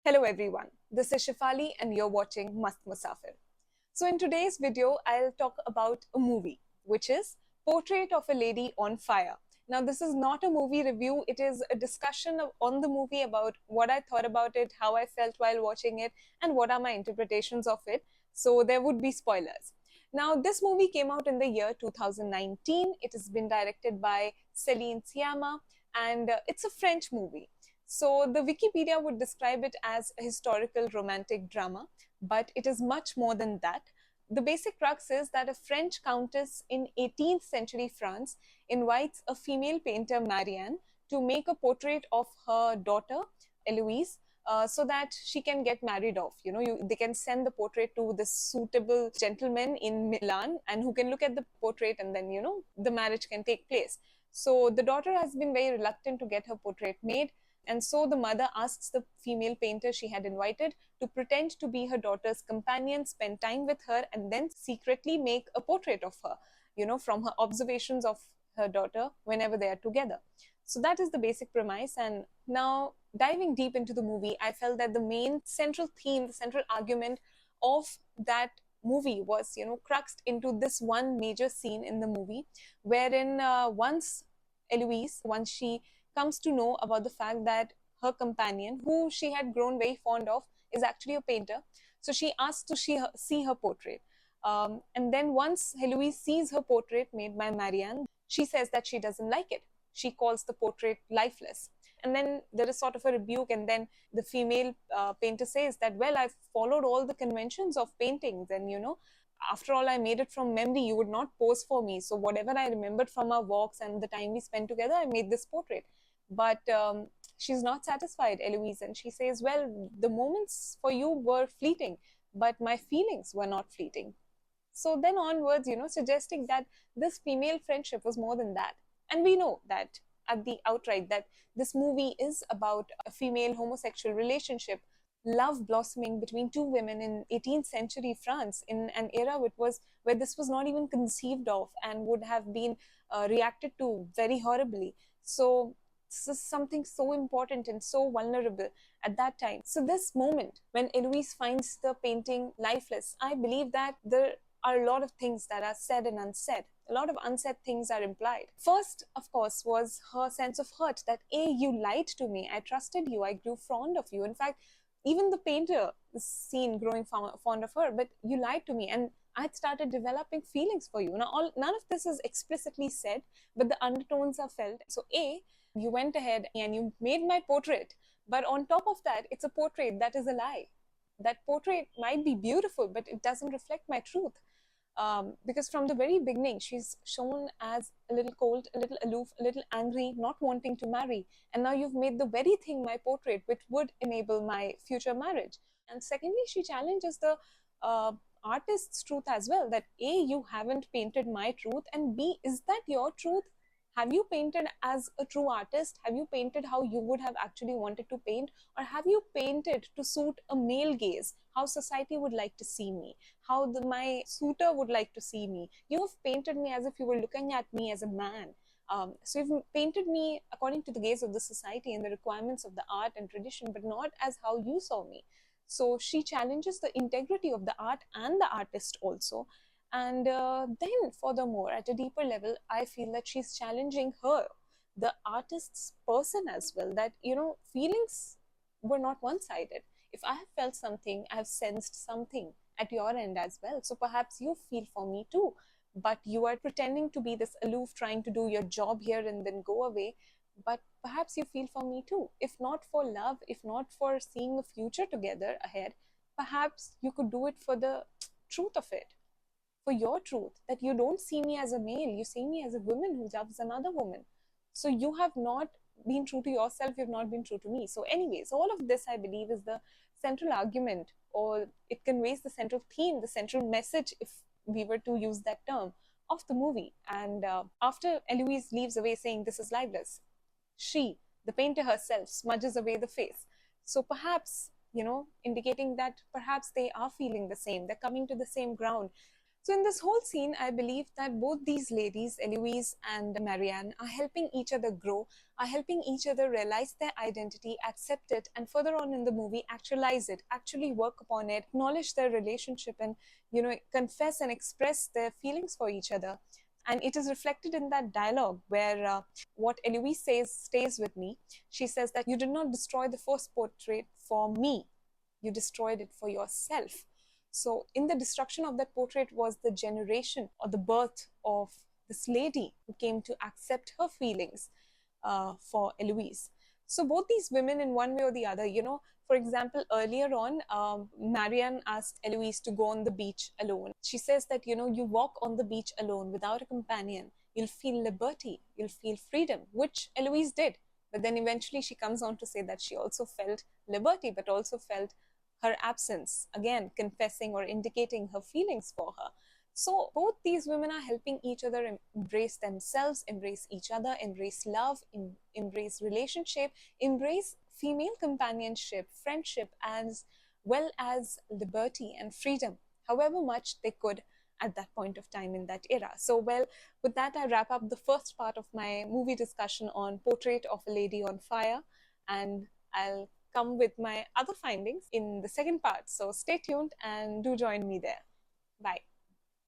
Hello everyone, this is Shifali and you're watching Mast Musafir. So in today's video, I'll talk about a movie, which is Portrait of a Lady on Fire. Now this is not a movie review, it is a discussion on the movie about what I thought about it, how I felt while watching it, and what are my interpretations of it. So there would be spoilers. Now this movie came out in the year 2019. It has been directed by Céline Sciamma and it's a French movie. So the Wikipedia would describe it as a historical romantic drama, but it is much more than that. The basic crux is that a French countess in 18th century France invites a female painter, Marianne, to make a portrait of her daughter, Eloise, so that she can get married off. They can send the portrait to this suitable gentleman in Milan and who can look at the portrait and then, the marriage can take place. So the daughter has been very reluctant to get her portrait made, and so the mother asks the female painter she had invited to pretend to be her daughter's companion, spend time with her, and then secretly make a portrait of her, from her observations of her daughter whenever they are together. So that is the basic premise. And now, diving deep into the movie, I felt that the main central theme, the central argument of that movie was, cruxed into this one major scene in the movie, wherein once she comes to know about the fact that her companion, who she had grown very fond of, is actually a painter. So she asks to see her portrait. And then once Heloise sees her portrait made by Marianne, she says that she doesn't like it. She calls the portrait lifeless. And then there is sort of a rebuke, and then the female painter says that, well, I've followed all the conventions of paintings, and after all, I made it from memory. You would not pose for me. So, whatever I remembered from our walks and the time we spent together, I made this portrait. But she's not satisfied, Eloise, and she says, well, the moments for you were fleeting, but my feelings were not fleeting. So then onwards, suggesting that this female friendship was more than that. And we know that at the outright that this movie is about a female homosexual relationship, love blossoming between two women in 18th century France, in an era where this was not even conceived of and would have been reacted to very horribly. So this is something so important and so vulnerable at that time. So this moment when Eloise finds the painting lifeless, I believe that there are a lot of things that are said and unsaid. A lot of unsaid things are implied. First, of course, was her sense of hurt that, A, you lied to me. I trusted you. I grew fond of you. In fact, even the painter is seen growing fond of her, but you lied to me. And I started developing feelings for you. Now, none of this is explicitly said, but the undertones are felt. So, A, you went ahead and you made my portrait, but on top of that, it's a portrait that is a lie. That portrait might be beautiful, but it doesn't reflect my truth. Because from the very beginning, she's shown as a little cold, a little aloof, a little angry, not wanting to marry. And now you've made the very thing my portrait, which would enable my future marriage. And secondly, she challenges the uh, artist's truth as well, that A, you haven't painted my truth, and B, is that your truth? Have you painted as a true artist? Have you painted how you would have actually wanted to paint? Or have you painted to suit a male gaze, how society would like to see me, how my suitor would like to see me? You have painted me as if you were looking at me as a man. So you've painted me according to the gaze of the society and the requirements of the art and tradition, but not as how you saw me. So she challenges the integrity of the art and the artist also. And then, furthermore, at a deeper level, I feel that she's challenging her, the artist's person as well, that, feelings were not one sided. If I have felt something, I have sensed something at your end as well. So perhaps you feel for me too. But you are pretending to be this aloof, trying to do your job here and then go away. But perhaps you feel for me too. If not for love, if not for seeing a future together ahead, perhaps you could do it for the truth of it, for your truth, that you don't see me as a male, you see me as a woman who loves another woman. So you have not been true to yourself, you've not been true to me. So, anyways, all of this, I believe, is the central argument, or it conveys the central theme, the central message, if we were to use that term, of the movie. And after Eloise leaves away saying this is lifeless, she, the painter herself, smudges away the face. So perhaps, indicating that perhaps they are feeling the same, they're coming to the same ground. So, in this whole scene, I believe that both these ladies, Eloise and Marianne, are helping each other grow, are helping each other realize their identity, accept it, and further on in the movie, actualize it, actually work upon it, acknowledge their relationship, and confess and express their feelings for each other. And it is reflected in that dialogue where what Eloise says stays with me. She says that you did not destroy the first portrait for me, you destroyed it for yourself. So, in the destruction of that portrait was the generation or the birth of this lady who came to accept her feelings for Eloise. So, both these women, in one way or the other, for example, earlier on, Marianne asked Eloise to go on the beach alone. She says that, you walk on the beach alone without a companion, you'll feel liberty, you'll feel freedom, which Eloise did. But then eventually she comes on to say that she also felt liberty, but also felt her absence, again, confessing or indicating her feelings for her. So, both these women are helping each other embrace themselves, embrace each other, embrace love, embrace relationship, embrace female companionship, friendship, as well as liberty and freedom, however much they could at that point of time in that era. So, well, with that, I wrap up the first part of my movie discussion on Portrait of a Lady on Fire, and I'll come with my other findings in the second part. So stay tuned and do join me there. Bye.